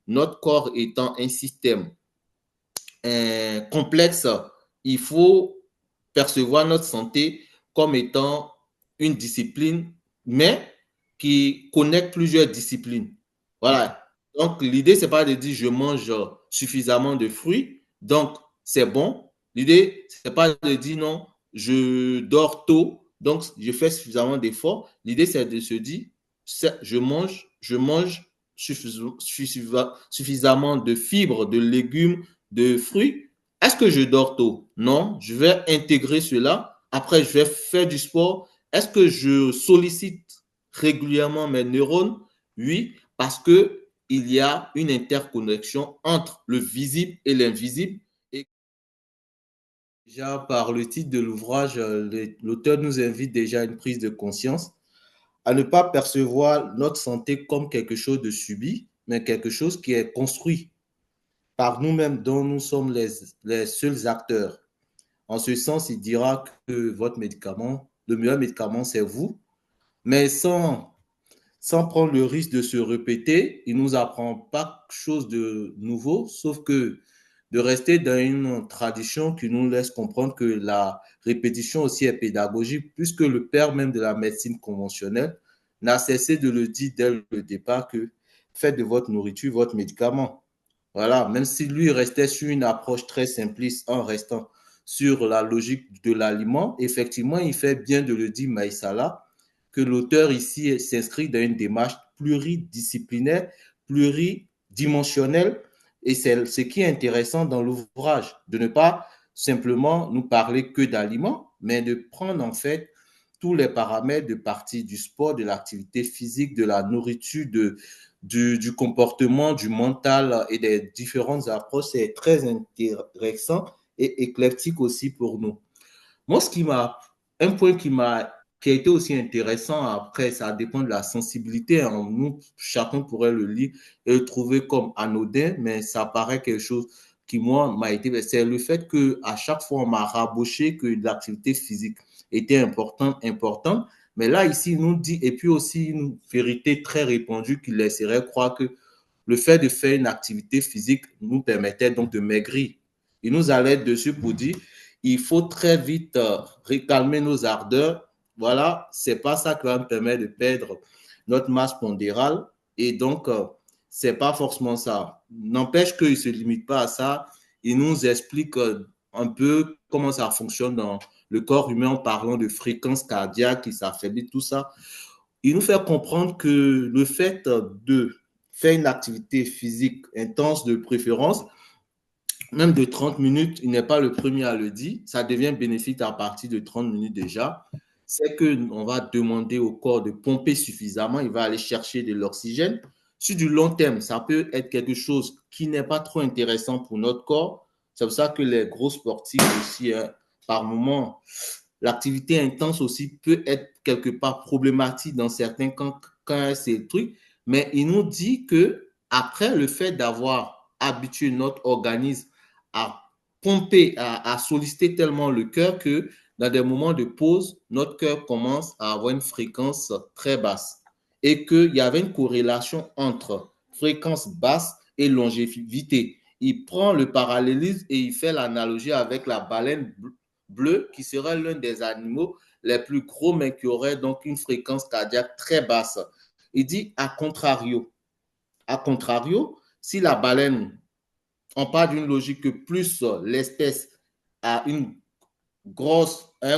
notre corps étant un système complexe, il faut percevoir notre santé comme étant une discipline, mais qui connecte plusieurs disciplines. Voilà. Donc, l'idée, c'est pas de dire je mange suffisamment de fruits, donc c'est bon. L'idée, c'est pas de dire non, je dors tôt, donc je fais suffisamment d'efforts. L'idée, c'est de se dire, je mange suffisamment de fibres, de légumes, de fruits. Est-ce que je dors tôt? Non, je vais intégrer cela. Après, je vais faire du sport. Est-ce que je sollicite régulièrement mes neurones? Oui, parce que il y a une interconnexion entre le visible et l'invisible. Et déjà, par le titre de l'ouvrage, l'auteur nous invite déjà à une prise de conscience, à ne pas percevoir notre santé comme quelque chose de subi, mais quelque chose qui est construit par nous-mêmes, dont nous sommes les seuls acteurs. En ce sens, il dira que votre médicament, le meilleur médicament, c'est vous, mais sans prendre le risque de se répéter, il ne nous apprend pas quelque chose de nouveau, sauf que de rester dans une tradition qui nous laisse comprendre que la répétition aussi est pédagogique, puisque le père même de la médecine conventionnelle n'a cessé de le dire dès le départ que faites de votre nourriture votre médicament. Voilà, même si lui restait sur une approche très simpliste en restant sur la logique de l'aliment, effectivement, il fait bien de le dire, Maïsala, que l'auteur ici s'inscrit dans une démarche pluridisciplinaire, pluridimensionnelle, et c'est ce qui est intéressant dans l'ouvrage, de ne pas simplement nous parler que d'aliments, mais de prendre en fait tous les paramètres de partie du sport, de l'activité physique, de la nourriture, du comportement, du mental et des différentes approches. C'est très intéressant et éclectique aussi pour nous. Moi, un point qui a été aussi intéressant, après, ça dépend de la sensibilité. Hein. Nous, chacun pourrait le lire et le trouver comme anodin, mais ça paraît quelque chose qui, moi, m'a été, c'est le fait que à chaque fois, on m'a raboché que l'activité physique était importante. Mais là, ici, il nous dit, et puis aussi une vérité très répandue qui laisserait croire que le fait de faire une activité physique nous permettait donc de maigrir. Il nous allait dessus pour dire, il faut très vite recalmer nos ardeurs. Voilà, c'est pas ça qui va me permettre de perdre notre masse pondérale. Et donc, c'est pas forcément ça. N'empêche qu'il se limite pas à ça. Il nous explique un peu comment ça fonctionne dans le corps humain en parlant de fréquence cardiaque qui s'affaiblit, tout ça. Il nous fait comprendre que le fait de faire une activité physique intense de préférence, même de 30 minutes, il n'est pas le premier à le dire, ça devient bénéfique à partir de 30 minutes déjà, c'est qu'on va demander au corps de pomper suffisamment, il va aller chercher de l'oxygène. Sur du long terme, ça peut être quelque chose qui n'est pas trop intéressant pour notre corps. C'est pour ça que les gros sportifs aussi, par moment, l'activité intense aussi peut être quelque part problématique dans certains quand c'est le truc. Mais il nous dit que après le fait d'avoir habitué notre organisme à pomper, à solliciter tellement le cœur que dans des moments de pause, notre cœur commence à avoir une fréquence très basse et qu'il y avait une corrélation entre fréquence basse et longévité. Il prend le parallélisme et il fait l'analogie avec la baleine bleue qui serait l'un des animaux les plus gros mais qui aurait donc une fréquence cardiaque très basse. Il dit à contrario, si la baleine, on part d'une logique que plus l'espèce a un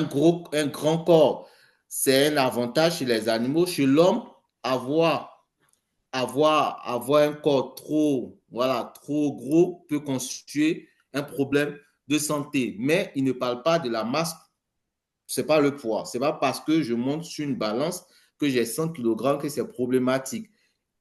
grand corps, c'est un avantage chez les animaux. Chez l'homme, avoir un corps trop gros peut constituer un problème de santé. Mais il ne parle pas de la masse, c'est pas le poids. C'est pas parce que je monte sur une balance que j'ai 100 kg que c'est problématique.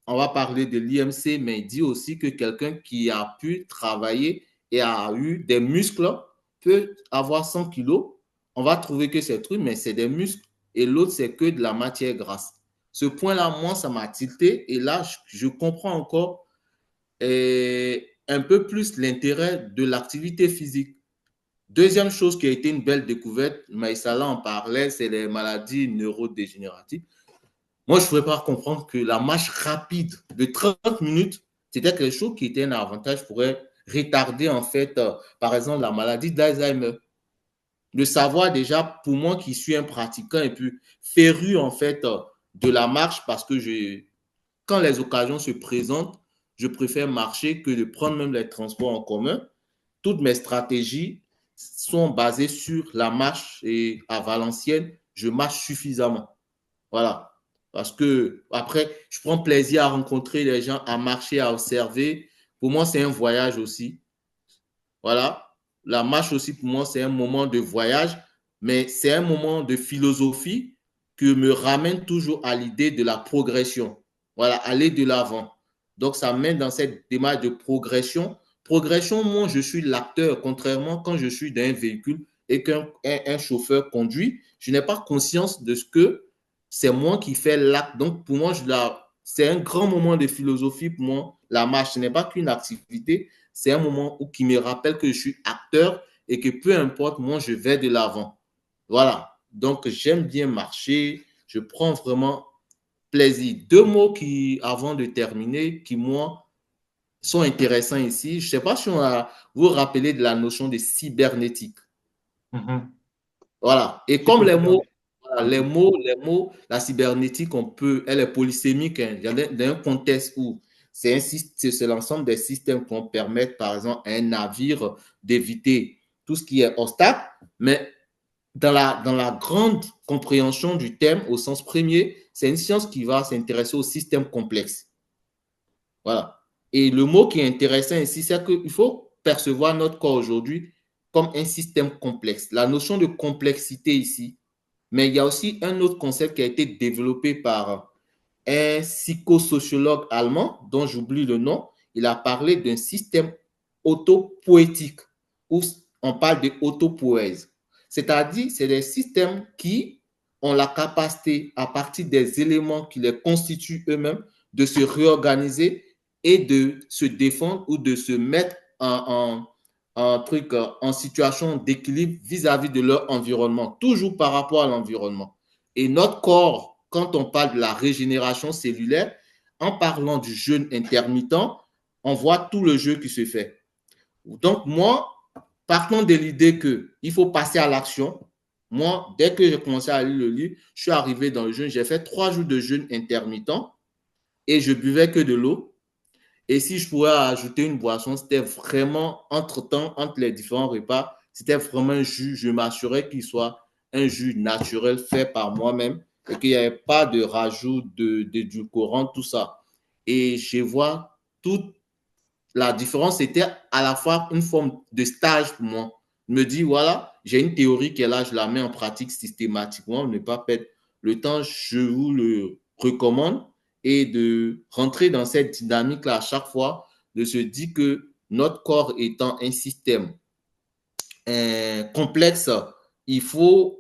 On va parler de l'IMC, mais il dit aussi que quelqu'un qui a pu travailler et a eu des muscles peut avoir 100 kilos. On va trouver que c'est truc, mais c'est des muscles. Et l'autre, c'est que de la matière grasse. Ce point-là, moi, ça m'a tilté. Et là, je comprends encore un peu plus l'intérêt de l'activité physique. Deuxième chose qui a été une belle découverte, Maïsala en parlait, c'est les maladies neurodégénératives. Moi, je ne pourrais pas comprendre que la marche rapide de 30 minutes, c'était quelque chose qui était un avantage, pourrait retarder en fait, par exemple, la maladie d'Alzheimer. Le savoir déjà, pour moi qui suis un pratiquant et puis féru en fait de la marche parce que quand les occasions se présentent, je préfère marcher que de prendre même les transports en commun. Toutes mes stratégies sont basées sur la marche et à Valenciennes, je marche suffisamment. Voilà. Parce que après, je prends plaisir à rencontrer les gens, à marcher, à observer. Pour moi, c'est un voyage aussi. Voilà. La marche aussi, pour moi, c'est un moment de voyage, mais c'est un moment de philosophie que me ramène toujours à l'idée de la progression. Voilà, aller de l'avant. Donc, ça mène dans cette démarche de progression. Progression, moi, je suis l'acteur, contrairement quand je suis dans un véhicule et qu'un chauffeur conduit, je n'ai pas conscience de ce que c'est moi qui fais l'acte. Donc, pour moi, c'est un grand moment de philosophie pour moi. La marche, ce n'est pas qu'une activité, c'est un moment qui me rappelle que je suis acteur et que peu importe, moi, je vais de l'avant. Voilà. Donc, j'aime bien marcher. Je prends vraiment plaisir. Deux mots qui, avant de terminer, qui, moi, sont intéressants ici. Je ne sais pas si on a, vous vous rappelez de la notion de cybernétique. Mhm. Voilà. Et Si, comme les totalement. mots, voilà, la cybernétique, elle est polysémique. Hein. Il y a dans un contexte où c'est l'ensemble des systèmes qui permettent, par exemple, à un navire d'éviter tout ce qui est obstacle. Mais dans la grande compréhension du thème, au sens premier, c'est une science qui va s'intéresser aux systèmes complexes. Voilà. Et le mot qui est intéressant ici, c'est qu'il faut percevoir notre corps aujourd'hui comme un système complexe. La notion de complexité ici, mais il y a aussi un autre concept qui a été développé par un psychosociologue allemand dont j'oublie le nom. Il a parlé d'un système autopoétique où on parle de autopoèse. C'est-à-dire, c'est des systèmes qui ont la capacité, à partir des éléments qui les constituent eux-mêmes, de se réorganiser et de se défendre ou de se mettre en situation d'équilibre vis-à-vis de leur environnement, toujours par rapport à l'environnement. Et notre corps, quand on parle de la régénération cellulaire, en parlant du jeûne intermittent, on voit tout le jeu qui se fait. Donc, moi, partant de l'idée qu'il faut passer à l'action, moi, dès que j'ai commencé à lire le livre, je suis arrivé dans le jeûne. J'ai fait 3 jours de jeûne intermittent et je buvais que de l'eau. Et si je pouvais ajouter une boisson, c'était vraiment entre-temps, entre les différents repas, c'était vraiment un jus. Je m'assurais qu'il soit un jus naturel fait par moi-même et qu'il n'y avait pas de rajout d'édulcorant, tout ça. Et je vois toute la différence. C'était à la fois une forme de stage pour moi. Je me dis, voilà, j'ai une théorie qui est là, je la mets en pratique systématiquement, ne pas perdre le temps, je vous le recommande et de rentrer dans cette dynamique-là à chaque fois, de se dire que notre corps étant un système complexe, il faut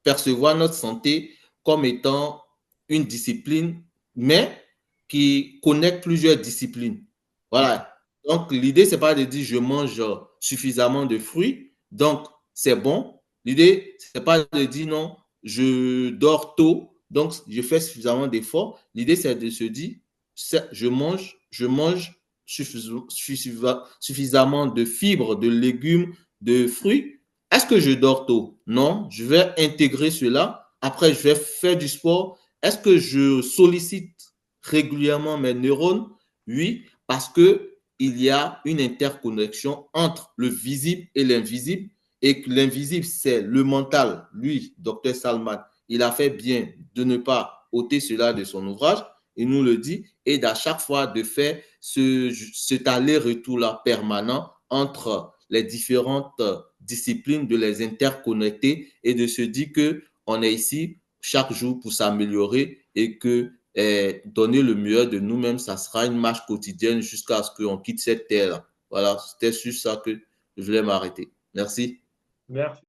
percevoir notre santé comme étant une discipline, mais qui connecte plusieurs disciplines. Voilà. Donc, l'idée, c'est pas de dire je mange suffisamment de fruits, donc c'est bon. L'idée, c'est pas de dire non, je dors tôt, donc je fais suffisamment d'efforts. L'idée, c'est de se dire je mange suffisamment de fibres, de légumes, de fruits. Est-ce que je dors tôt? Non, je vais intégrer cela. Après, je vais faire du sport. Est-ce que je sollicite régulièrement mes neurones? Oui, parce que il y a une interconnexion entre le visible et l'invisible et que l'invisible, c'est le mental. Lui, docteur Salman, il a fait bien de ne pas ôter cela de son ouvrage. Il nous le dit, et d'à chaque fois de faire cet aller-retour-là permanent entre les différentes disciplines, de les interconnecter et de se dire qu'on est ici chaque jour pour s'améliorer et que donner le meilleur de nous-mêmes, ça sera une marche quotidienne jusqu'à ce qu'on quitte cette terre. Voilà, c'était sur ça que je voulais m'arrêter. Merci. Merci.